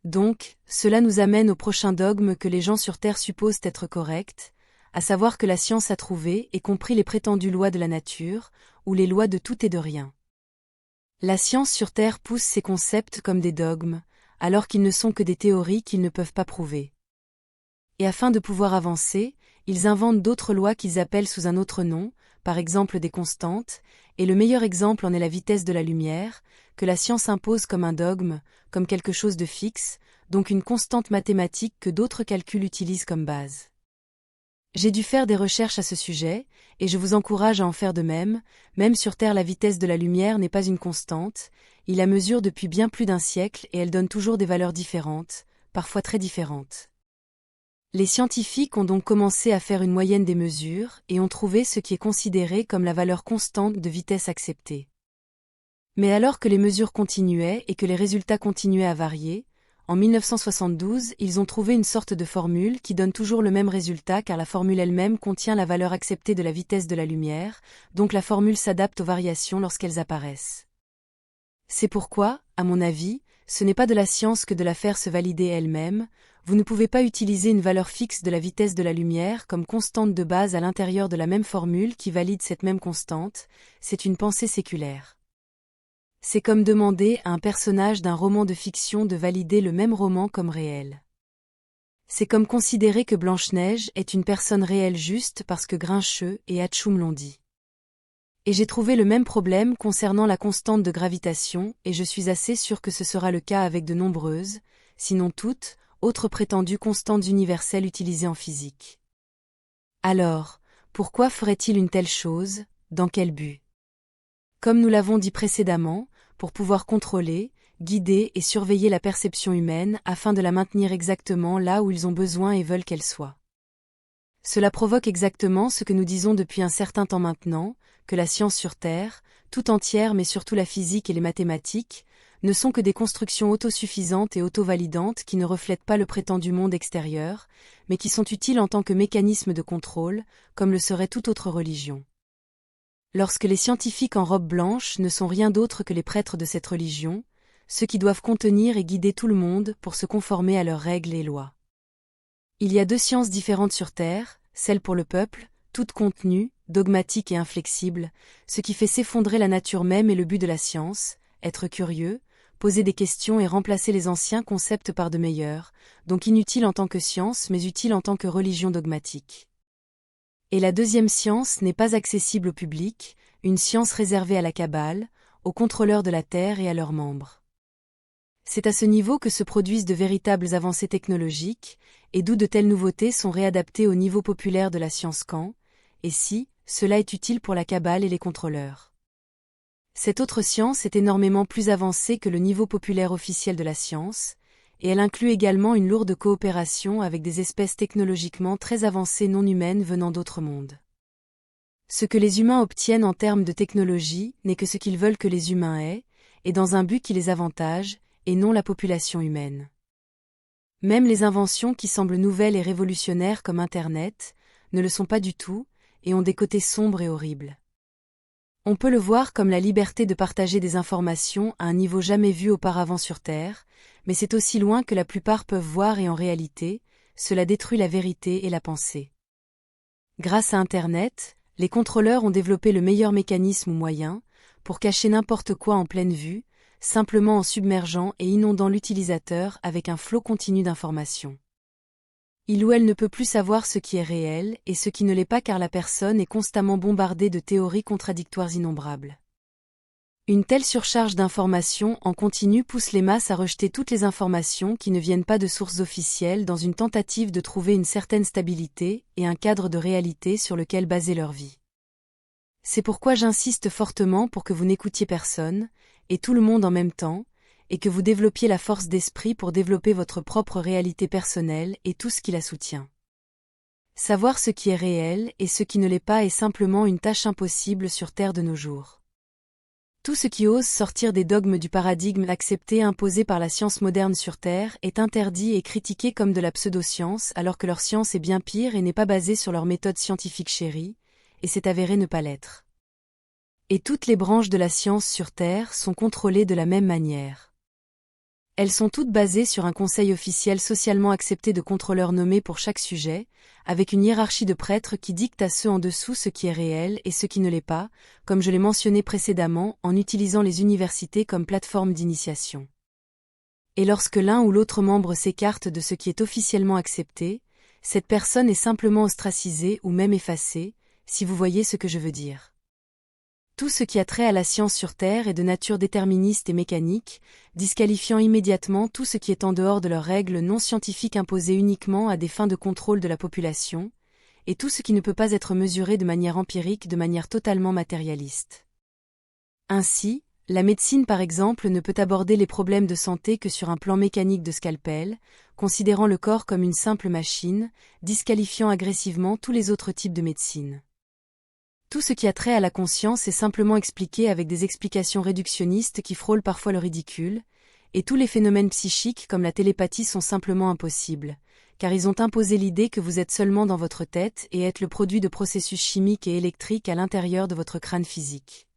Donc, cela nous amène au prochain dogme que les gens sur Terre supposent être correct, à savoir que la science a trouvé et compris les prétendues lois de la nature, ou les lois de tout et de rien. La science sur Terre pousse ces concepts comme des dogmes, alors qu'ils ne sont que des théories qu'ils ne peuvent pas prouver. Et afin de pouvoir avancer, ils inventent d'autres lois qu'ils appellent sous un autre nom, par exemple des constantes, et le meilleur exemple en est la vitesse de la lumière, que la science impose comme un dogme, comme quelque chose de fixe, donc une constante mathématique que d'autres calculs utilisent comme base. J'ai dû faire des recherches à ce sujet, et je vous encourage à en faire de même sur Terre la vitesse de la lumière n'est pas une constante, il la mesure depuis bien plus d'un siècle et elle donne toujours des valeurs différentes, parfois très différentes. Les scientifiques ont donc commencé à faire une moyenne des mesures et ont trouvé ce qui est considéré comme la valeur constante de vitesse acceptée. Mais alors que les mesures continuaient et que les résultats continuaient à varier, en 1972, ils ont trouvé une sorte de formule qui donne toujours le même résultat car la formule elle-même contient la valeur acceptée de la vitesse de la lumière, donc la formule s'adapte aux variations lorsqu'elles apparaissent. C'est pourquoi, à mon avis, ce n'est pas de la science que de la faire se valider elle-même, vous ne pouvez pas utiliser une valeur fixe de la vitesse de la lumière comme constante de base à l'intérieur de la même formule qui valide cette même constante, c'est une pensée séculaire. C'est comme demander à un personnage d'un roman de fiction de valider le même roman comme réel. C'est comme considérer que Blanche-Neige est une personne réelle juste parce que Grincheux et Hatchoum l'ont dit. Et j'ai trouvé le même problème concernant la constante de gravitation et je suis assez sûr que ce sera le cas avec de nombreuses, sinon toutes, autres prétendues constantes universelles utilisées en physique. Alors, pourquoi ferait-il une telle chose, dans quel but? Comme nous l'avons dit précédemment, pour pouvoir contrôler, guider et surveiller la perception humaine afin de la maintenir exactement là où ils ont besoin et veulent qu'elle soit. Cela provoque exactement ce que nous disons depuis un certain temps maintenant, que la science sur Terre, tout entière mais surtout la physique et les mathématiques, ne sont que des constructions autosuffisantes et auto-validantes qui ne reflètent pas le prétendu monde extérieur, mais qui sont utiles en tant que mécanisme de contrôle, comme le serait toute autre religion. Lorsque les scientifiques en robe blanche ne sont rien d'autre que les prêtres de cette religion, ceux qui doivent contenir et guider tout le monde pour se conformer à leurs règles et lois. Il y a deux sciences différentes sur Terre, celle pour le peuple, toute contenue, dogmatique et inflexible, ce qui fait s'effondrer la nature même et le but de la science, être curieux, poser des questions et remplacer les anciens concepts par de meilleurs, donc inutiles en tant que science mais utiles en tant que religion dogmatique. Et la deuxième science n'est pas accessible au public, une science réservée à la Kabbale, aux contrôleurs de la Terre et à leurs membres. C'est à ce niveau que se produisent de véritables avancées technologiques, et d'où de telles nouveautés sont réadaptées au niveau populaire de la science quand, et si, cela est utile pour la Kabbale et les contrôleurs. Cette autre science est énormément plus avancée que le niveau populaire officiel de la science, et elle inclut également une lourde coopération avec des espèces technologiquement très avancées non humaines venant d'autres mondes. Ce que les humains obtiennent en termes de technologie n'est que ce qu'ils veulent que les humains aient, et dans un but qui les avantage, et non la population humaine. Même les inventions qui semblent nouvelles et révolutionnaires comme Internet, ne le sont pas du tout, et ont des côtés sombres et horribles. On peut le voir comme la liberté de partager des informations à un niveau jamais vu auparavant sur Terre, mais c'est aussi loin que la plupart peuvent voir et en réalité, cela détruit la vérité et la pensée. Grâce à Internet, les contrôleurs ont développé le meilleur mécanisme ou moyen, pour cacher n'importe quoi en pleine vue, simplement en submergeant et inondant l'utilisateur avec un flot continu d'informations. Il ou elle ne peut plus savoir ce qui est réel et ce qui ne l'est pas car la personne est constamment bombardée de théories contradictoires innombrables. Une telle surcharge d'informations en continu pousse les masses à rejeter toutes les informations qui ne viennent pas de sources officielles dans une tentative de trouver une certaine stabilité et un cadre de réalité sur lequel baser leur vie. C'est pourquoi j'insiste fortement pour que vous n'écoutiez personne, et tout le monde en même temps, et que vous développiez la force d'esprit pour développer votre propre réalité personnelle et tout ce qui la soutient. Savoir ce qui est réel et ce qui ne l'est pas est simplement une tâche impossible sur Terre de nos jours. Tout ce qui ose sortir des dogmes du paradigme accepté et imposé par la science moderne sur Terre est interdit et critiqué comme de la pseudo-science alors que leur science est bien pire et n'est pas basée sur leur méthode scientifique chérie, et c'est avéré ne pas l'être. Et toutes les branches de la science sur Terre sont contrôlées de la même manière. Elles sont toutes basées sur un conseil officiel socialement accepté de contrôleurs nommés pour chaque sujet, avec une hiérarchie de prêtres qui dicte à ceux en dessous ce qui est réel et ce qui ne l'est pas, comme je l'ai mentionné précédemment en utilisant les universités comme plateforme d'initiation. Et lorsque l'un ou l'autre membre s'écarte de ce qui est officiellement accepté, cette personne est simplement ostracisée ou même effacée, si vous voyez ce que je veux dire. Tout ce qui a trait à la science sur Terre est de nature déterministe et mécanique, disqualifiant immédiatement tout ce qui est en dehors de leurs règles non scientifiques imposées uniquement à des fins de contrôle de la population, et tout ce qui ne peut pas être mesuré de manière empirique, de manière totalement matérialiste. Ainsi, la médecine par exemple ne peut aborder les problèmes de santé que sur un plan mécanique de scalpel, considérant le corps comme une simple machine, disqualifiant agressivement tous les autres types de médecine. Tout ce qui a trait à la conscience est simplement expliqué avec des explications réductionnistes qui frôlent parfois le ridicule, et tous les phénomènes psychiques comme la télépathie sont simplement impossibles, car ils ont imposé l'idée que vous êtes seulement dans votre tête et êtes le produit de processus chimiques et électriques à l'intérieur de votre crâne physique.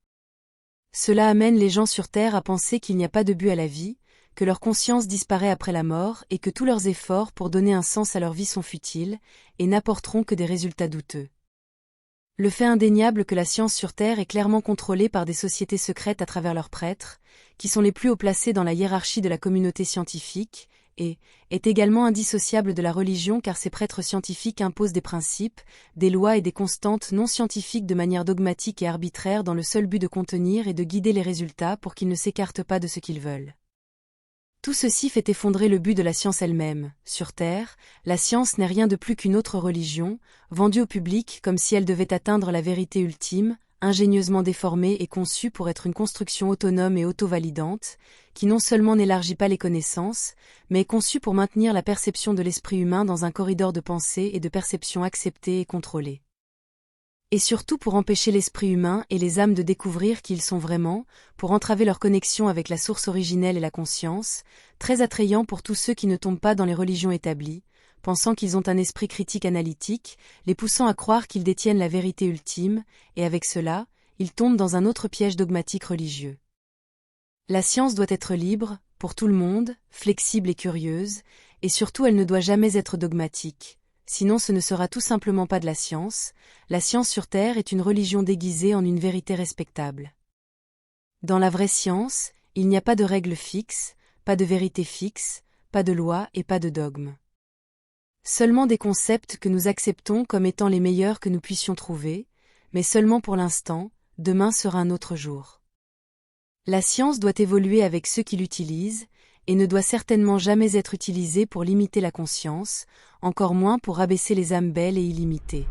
Cela amène les gens sur Terre à penser qu'il n'y a pas de but à la vie, que leur conscience disparaît après la mort et que tous leurs efforts pour donner un sens à leur vie sont futiles, et n'apporteront que des résultats douteux. Le fait indéniable que la science sur Terre est clairement contrôlée par des sociétés secrètes à travers leurs prêtres, qui sont les plus haut placés dans la hiérarchie de la communauté scientifique, et est également indissociable de la religion car ces prêtres scientifiques imposent des principes, des lois et des constantes non scientifiques de manière dogmatique et arbitraire dans le seul but de contenir et de guider les résultats pour qu'ils ne s'écartent pas de ce qu'ils veulent. Tout ceci fait effondrer le but de la science elle-même. Sur Terre, la science n'est rien de plus qu'une autre religion, vendue au public comme si elle devait atteindre la vérité ultime, ingénieusement déformée et conçue pour être une construction autonome et auto-validante, qui non seulement n'élargit pas les connaissances, mais est conçue pour maintenir la perception de l'esprit humain dans un corridor de pensée et de perception accepté et contrôlé. Et surtout pour empêcher l'esprit humain et les âmes de découvrir qui ils sont vraiment, pour entraver leur connexion avec la source originelle et la conscience, très attrayant pour tous ceux qui ne tombent pas dans les religions établies, pensant qu'ils ont un esprit critique analytique, les poussant à croire qu'ils détiennent la vérité ultime, et avec cela, ils tombent dans un autre piège dogmatique religieux. La science doit être libre, pour tout le monde, flexible et curieuse, et surtout elle ne doit jamais être dogmatique. Sinon ce ne sera tout simplement pas de la science sur Terre est une religion déguisée en une vérité respectable. Dans la vraie science, il n'y a pas de règles fixes, pas de vérité fixe, pas de loi et pas de dogme. Seulement des concepts que nous acceptons comme étant les meilleurs que nous puissions trouver, mais seulement pour l'instant, demain sera un autre jour. La science doit évoluer avec ceux qui l'utilisent, et ne doit certainement jamais être utilisée pour limiter la conscience, encore moins pour abaisser les âmes belles et illimitées.